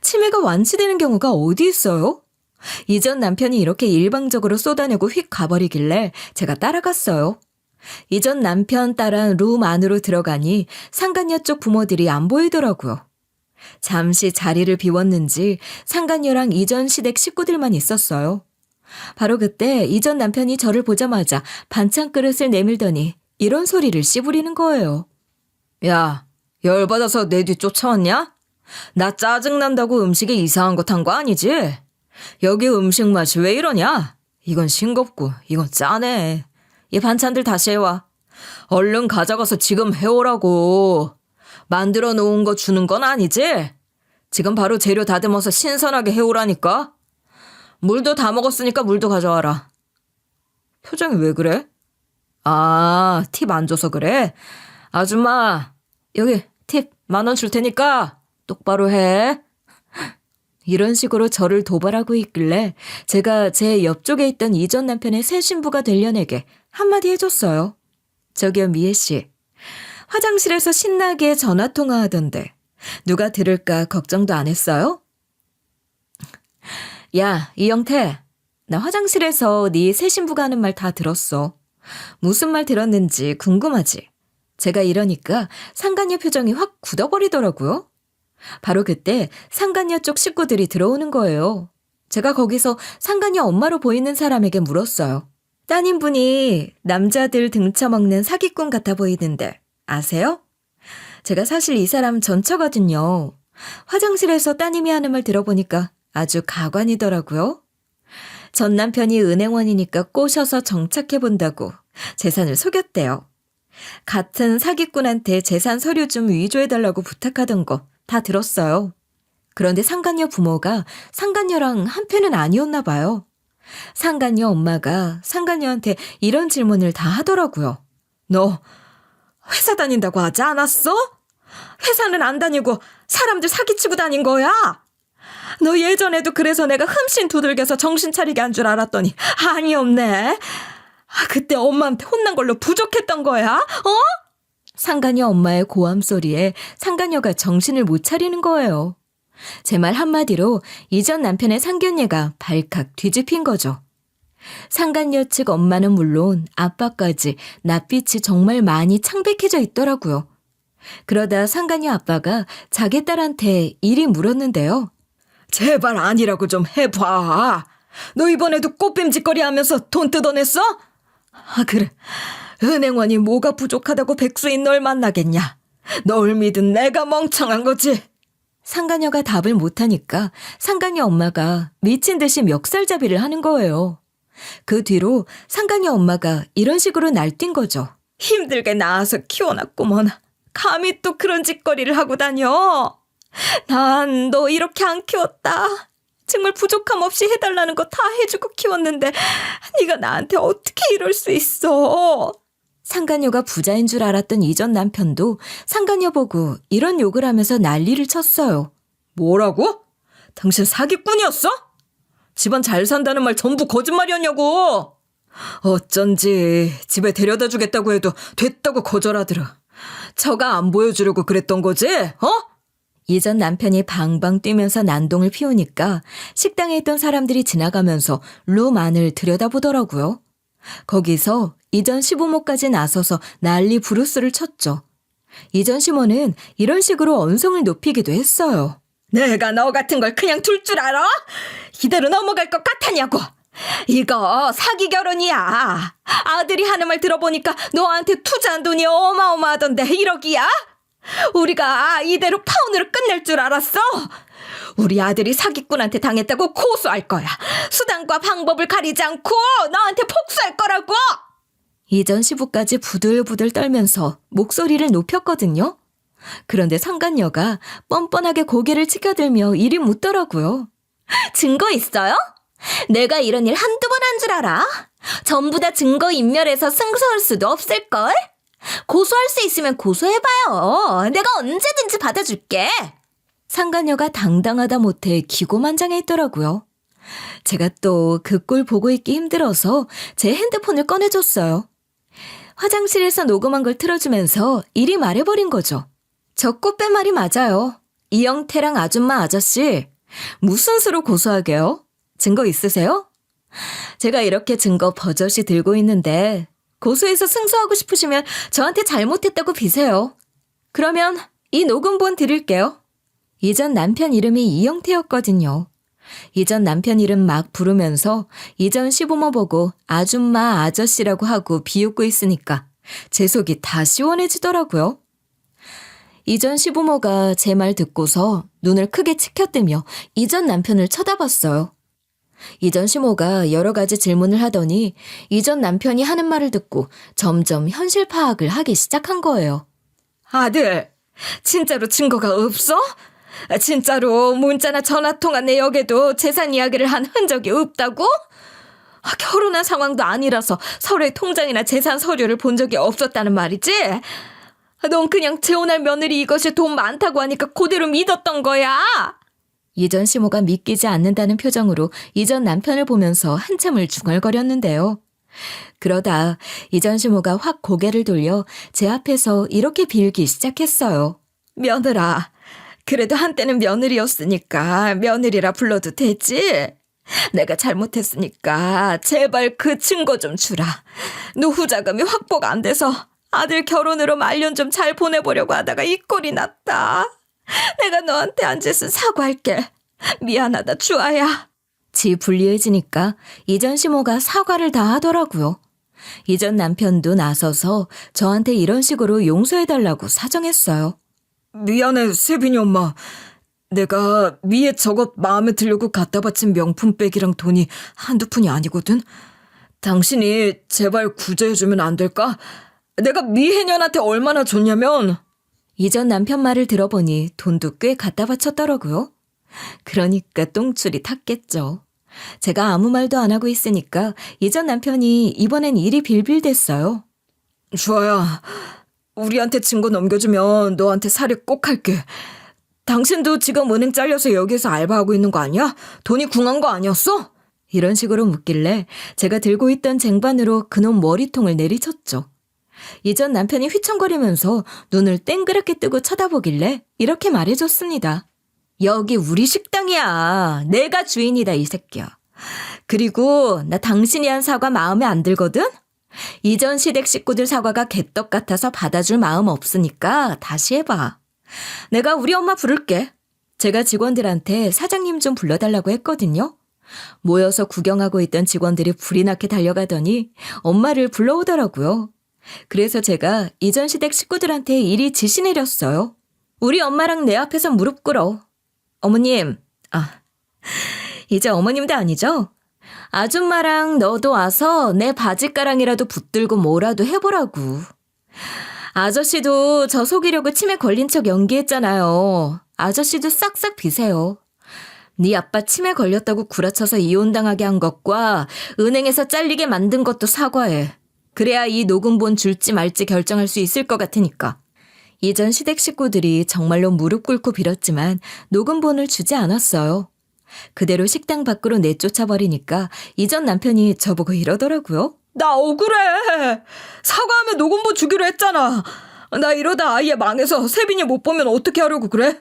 치매가 완치되는 경우가 어디 있어요? 이전 남편이 이렇게 일방적으로 쏟아내고 휙 가버리길래 제가 따라갔어요. 이전 남편 따라 룸 안으로 들어가니 상간녀 쪽 부모들이 안 보이더라고요. 잠시 자리를 비웠는지 상간녀랑 이전 시댁 식구들만 있었어요. 바로 그때 이전 남편이 저를 보자마자 반찬 그릇을 내밀더니 이런 소리를 씨부리는 거예요. 야, 열받아서 내 뒤 쫓아왔냐? 나 짜증난다고 음식에 이상한 것 한 거 아니지? 여기 음식 맛이 왜 이러냐? 이건 싱겁고 이건 짜네. 이 반찬들 다시 해와. 얼른 가져가서 지금 해오라고. 만들어 놓은 거 주는 건 아니지? 지금 바로 재료 다듬어서 신선하게 해오라니까. 물도 다 먹었으니까 물도 가져와라. 표정이 왜 그래? 아, 팁 안 줘서 그래? 아줌마, 여기 팁 10,000원 줄 테니까 똑바로 해. 이런 식으로 저를 도발하고 있길래 제가 제 옆쪽에 있던 이전 남편의 새 신부가 되려내게 한마디 해줬어요. 저기요, 미애 씨. 화장실에서 신나게 전화통화하던데 누가 들을까 걱정도 안 했어요? 야, 이영태. 나 화장실에서 네 새 신부가 하는 말 다 들었어. 무슨 말 들었는지 궁금하지? 제가 이러니까 상간녀 표정이 확 굳어버리더라고요. 바로 그때 상간녀 쪽 식구들이 들어오는 거예요. 제가 거기서 상간녀 엄마로 보이는 사람에게 물었어요. 따님분이 남자들 등쳐먹는 사기꾼 같아 보이는데 아세요? 제가 사실 이 사람 전처거든요. 화장실에서 따님이 하는 말 들어보니까 아주 가관이더라고요. 전 남편이 은행원이니까 꼬셔서 정착해본다고 재산을 속였대요. 같은 사기꾼한테 재산 서류 좀 위조해달라고 부탁하던 거 다 들었어요. 그런데 상간녀 부모가 상간녀랑 한편은 아니었나 봐요. 상간녀 엄마가 상간녀한테 이런 질문을 다 하더라고요. 너 회사 다닌다고 하지 않았어? 회사는 안 다니고 사람들 사기치고 다닌 거야? 너 예전에도 그래서 내가 흠씬 두들겨서 정신 차리게 한 줄 알았더니 아니었네. 그때 엄마한테 혼난 걸로 부족했던 거야? 어? 상간녀 엄마의 고함 소리에 상간녀가 정신을 못 차리는 거예요. 제 말 한마디로 이전 남편의 상견례가 발칵 뒤집힌 거죠. 상간녀 측 엄마는 물론 아빠까지 낯빛이 정말 많이 창백해져 있더라고요. 그러다 상간녀 아빠가 자기 딸한테 일이 물었는데요. 제발 아니라고 좀 해봐. 너 이번에도 꽃뱀짓거리 하면서 돈 뜯어냈어? 아, 그래. 은행원이 뭐가 부족하다고 백수인 널 만나겠냐. 널 믿은 내가 멍청한 거지. 상간녀가 답을 못하니까 상간녀 엄마가 미친 듯이 멱살잡이를 하는 거예요. 그 뒤로 상간녀 엄마가 이런 식으로 날뛴 거죠. 힘들게 낳아서 키워놨구먼. 감히 또 그런 짓거리를 하고 다녀. 난 너 이렇게 안 키웠다. 정말 부족함 없이 해달라는 거 다 해주고 키웠는데 네가 나한테 어떻게 이럴 수 있어. 상간녀가 부자인 줄 알았던 이전 남편도 상간녀 보고 이런 욕을 하면서 난리를 쳤어요. 뭐라고? 당신 사기꾼이었어? 집안 잘 산다는 말 전부 거짓말이었냐고. 어쩐지 집에 데려다 주겠다고 해도 됐다고 거절하더라. 처가 안 보여주려고 그랬던 거지? 이전 남편이 방방 뛰면서 난동을 피우니까 식당에 있던 사람들이 지나가면서 룸 안을 들여다보더라고요. 거기서 이전 시부모까지 나서서 난리 부르스를 쳤죠. 이전 시모는 이런 식으로 언성을 높이기도 했어요. 내가 너 같은 걸 그냥 둘 줄 알아? 이대로 넘어갈 것 같았냐고. 이거 사기 결혼이야. 아들이 하는 말 들어보니까 너한테 투자한 돈이 어마어마하던데 1억이야? 우리가 이대로 파혼으로 끝낼 줄 알았어? 우리 아들이 사기꾼한테 당했다고 고소할 거야. 수단과 방법을 가리지 않고 너한테 복수할 거라고. 이전 시부까지 부들부들 떨면서 목소리를 높였거든요. 그런데 상간녀가 뻔뻔하게 고개를 치켜들며 이리 묻더라고요. 증거 있어요? 내가 이런 일 한두 번 한 줄 알아? 전부 다 증거 인멸해서 승소할 수도 없을걸? 고소할 수 있으면 고소해봐요. 내가 언제든지 받아줄게. 상간녀가 당당하다 못해 기고만장해 있더라고요. 제가 또 그 꼴 보고 있기 힘들어서 제 핸드폰을 꺼내줬어요. 화장실에서 녹음한 걸 틀어주면서 이리 말해버린 거죠. 저 꽃뱀 말이 맞아요. 이영태랑 아줌마 아저씨 무슨 수로 고소하게요? 증거 있으세요? 제가 이렇게 증거 버젓이 들고 있는데 고소해서 승소하고 싶으시면 저한테 잘못했다고 비세요. 그러면 이 녹음본 드릴게요. 이전 남편 이름이 이영태였거든요. 이전 남편 이름 막 부르면서 이전 시부모 보고 아줌마 아저씨라고 하고 비웃고 있으니까 제 속이 다 시원해지더라고요. 이전 시부모가 제 말 듣고서 눈을 크게 치켜뜨며 이전 남편을 쳐다봤어요. 이전 시모가 여러 가지 질문을 하더니 이전 남편이 하는 말을 듣고 점점 현실 파악을 하기 시작한 거예요. 아들, 진짜로 증거가 없어? 진짜로 문자나 전화통화 내역에도 재산 이야기를 한 흔적이 없다고? 결혼한 상황도 아니라서 서로의 통장이나 재산 서류를 본 적이 없었다는 말이지? 넌 그냥 재혼할 며느리 이것이 돈 많다고 하니까 그대로 믿었던 거야. 이전 시모가 믿기지 않는다는 표정으로 이전 남편을 보면서 한참을 중얼거렸는데요. 그러다 이전 시모가 확 고개를 돌려 제 앞에서 이렇게 빌기 시작했어요. 며느라, 그래도 한때는 며느리였으니까 며느리라 불러도 되지? 내가 잘못했으니까 제발 그 증거 좀 주라. 노후 자금이 확보가 안 돼서 아들 결혼으로 말년 좀 잘 보내보려고 하다가 이 꼴이 났다. 내가 너한테 한 짓은 사과할게. 미안하다, 주아야. 지 불리해지니까 이전 시모가 사과를 다 하더라고요. 이전 남편도 나서서 저한테 이런 식으로 용서해달라고 사정했어요. 미안해, 세빈이 엄마. 내가 미애 저것 마음에 들려고 갖다 바친 명품백이랑 돈이 한두 푼이 아니거든. 당신이 제발 구제해주면 안 될까? 내가 미해년한테 얼마나 줬냐면. 이전 남편 말을 들어보니 돈도 꽤 갖다 바쳤더라고요. 그러니까 똥줄이 탔겠죠. 제가 아무 말도 안 하고 있으니까 이전 남편이 이번엔 일이 빌빌댔어요. 주아야, 우리한테 증거 넘겨주면 너한테 살해 꼭 할게. 당신도 지금 은행 잘려서 여기에서 알바하고 있는 거 아니야? 돈이 궁한 거 아니었어? 이런 식으로 묻길래 제가 들고 있던 쟁반으로 그놈 머리통을 내리쳤죠. 이전 남편이 휘청거리면서 눈을 땡그랗게 뜨고 쳐다보길래 이렇게 말해줬습니다. 여기 우리 식당이야. 내가 주인이다, 이 새끼야. 그리고 나 당신이 한 사과 마음에 안 들거든? 이전 시댁 식구들 사과가 개떡 같아서 받아줄 마음 없으니까 다시 해봐. 내가 우리 엄마 부를게. 제가 직원들한테 사장님 좀 불러달라고 했거든요. 모여서 구경하고 있던 직원들이 불이 나게 달려가더니 엄마를 불러오더라고요. 그래서 제가 이전 시댁 식구들한테 이리 지시 내렸어요. 우리 엄마랑 내 앞에서 무릎 꿇어. 어머님, 이제 어머님도 아니죠? 아줌마랑 너도 와서 내 바지가랑이라도 붙들고 뭐라도 해보라고. 아저씨도 저 속이려고 치매 걸린 척 연기했잖아요. 아저씨도 싹싹 비세요. 네 아빠 치매 걸렸다고 구라쳐서 이혼당하게 한 것과 은행에서 잘리게 만든 것도 사과해. 그래야 이 녹음본 줄지 말지 결정할 수 있을 것 같으니까. 이전 시댁 식구들이 정말로 무릎 꿇고 빌었지만 녹음본을 주지 않았어요. 그대로 식당 밖으로 내쫓아버리니까 이전 남편이 저보고 이러더라고요. 나 억울해. 사과하면 녹음본 주기로 했잖아. 나 이러다 아예 망해서 세빈이 못 보면 어떻게 하려고 그래?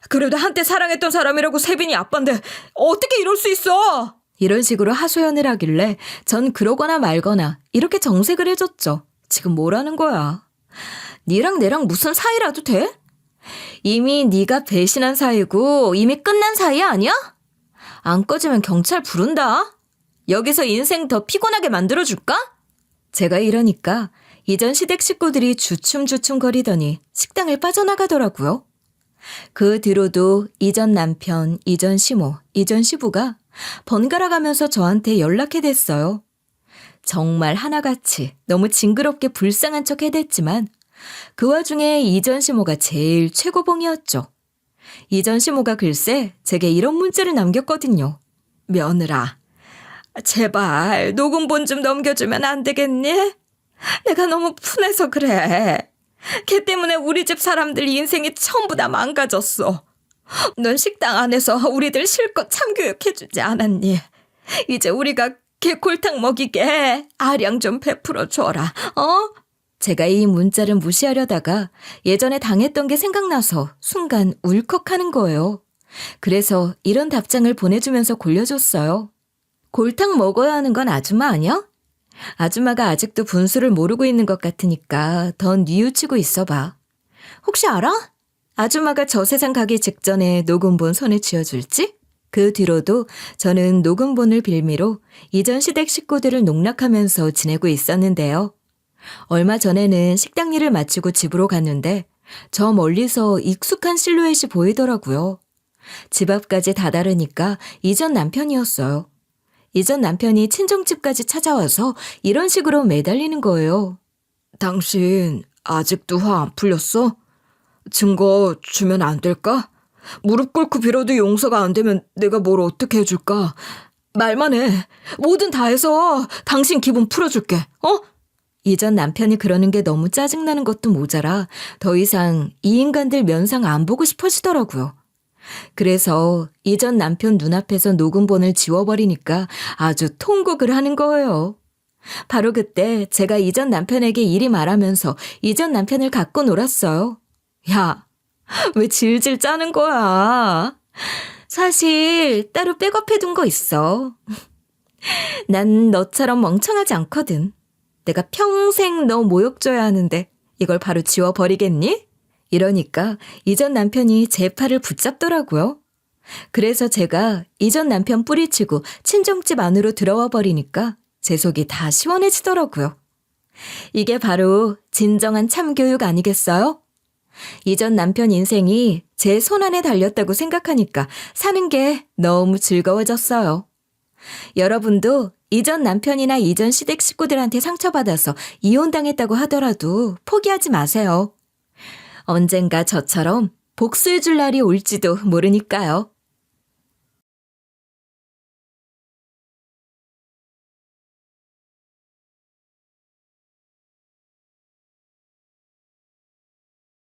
그래도 한때 사랑했던 사람이라고 세빈이 아빠인데 어떻게 이럴 수 있어? 이런 식으로 하소연을 하길래 전 그러거나 말거나 이렇게 정색을 해줬죠. 지금 뭐라는 거야? 니랑 내랑 무슨 사이라도 돼? 이미 네가 배신한 사이고 이미 끝난 사이 아니야? 안 꺼지면 경찰 부른다. 여기서 인생 더 피곤하게 만들어줄까? 제가 이러니까 이전 시댁 식구들이 주춤주춤거리더니 식당을 빠져나가더라고요. 그 뒤로도 이전 남편, 이전 시모, 이전 시부가 번갈아 가면서 저한테 연락해댔어요. 정말 하나같이 너무 징그럽게 불쌍한 척 해댔지만 그 와중에 이전 시모가 제일 최고봉이었죠. 이전 시모가 글쎄 제게 이런 문자를 남겼거든요. 며느라, 제발 녹음본 좀 넘겨주면 안 되겠니? 내가 너무 분해서 그래. 걔 때문에 우리 집 사람들 인생이 전부 다 망가졌어. 넌 식당 안에서 우리들 실컷 참교육해주지 않았니? 이제 우리가 걔 골탕 먹이게 아량 좀 베풀어 줘라. 제가 이 문자를 무시하려다가 예전에 당했던 게 생각나서 순간 울컥하는 거예요. 그래서 이런 답장을 보내주면서 골려줬어요. 골탕 먹어야 하는 건 아줌마 아니야? 아줌마가 아직도 분수를 모르고 있는 것 같으니까 더 뉘우치고 있어봐. 혹시 알아? 아줌마가 저 세상 가기 직전에 녹음본 손에 쥐어줄지? 그 뒤로도 저는 녹음본을 빌미로 이전 시댁 식구들을 농락하면서 지내고 있었는데요. 얼마 전에는 식당 일을 마치고 집으로 갔는데 저 멀리서 익숙한 실루엣이 보이더라고요. 집 앞까지 다다르니까 이전 남편이었어요. 이전 남편이 친정집까지 찾아와서 이런 식으로 매달리는 거예요. 당신 아직도 화 안 풀렸어? 증거 주면 안 될까? 무릎 꿇고 빌어도 용서가 안 되면 내가 뭘 어떻게 해줄까? 말만 해. 뭐든 다 해서 당신 기분 풀어줄게. 이전 남편이 그러는 게 너무 짜증나는 것도 모자라 더 이상 이 인간들 면상 안 보고 싶어지더라고요. 그래서 이전 남편 눈앞에서 녹음본을 지워버리니까 아주 통곡을 하는 거예요. 바로 그때 제가 이전 남편에게 이리 말하면서 이전 남편을 갖고 놀았어요. 야, 왜 질질 짜는 거야? 사실 따로 백업해둔 거 있어. 난 너처럼 멍청하지 않거든. 내가 평생 너 모욕 줘야 하는데 이걸 바로 지워버리겠니? 이러니까 이전 남편이 제 팔을 붙잡더라고요. 그래서 제가 이전 남편 뿌리치고 친정집 안으로 들어와 버리니까 제 속이 다 시원해지더라고요. 이게 바로 진정한 참교육 아니겠어요? 이전 남편 인생이 제 손안에 달렸다고 생각하니까 사는 게 너무 즐거워졌어요. 여러분도 이전 남편이나 이전 시댁 식구들한테 상처받아서 이혼당했다고 하더라도 포기하지 마세요. 언젠가 저처럼 복수해줄 날이 올지도 모르니까요.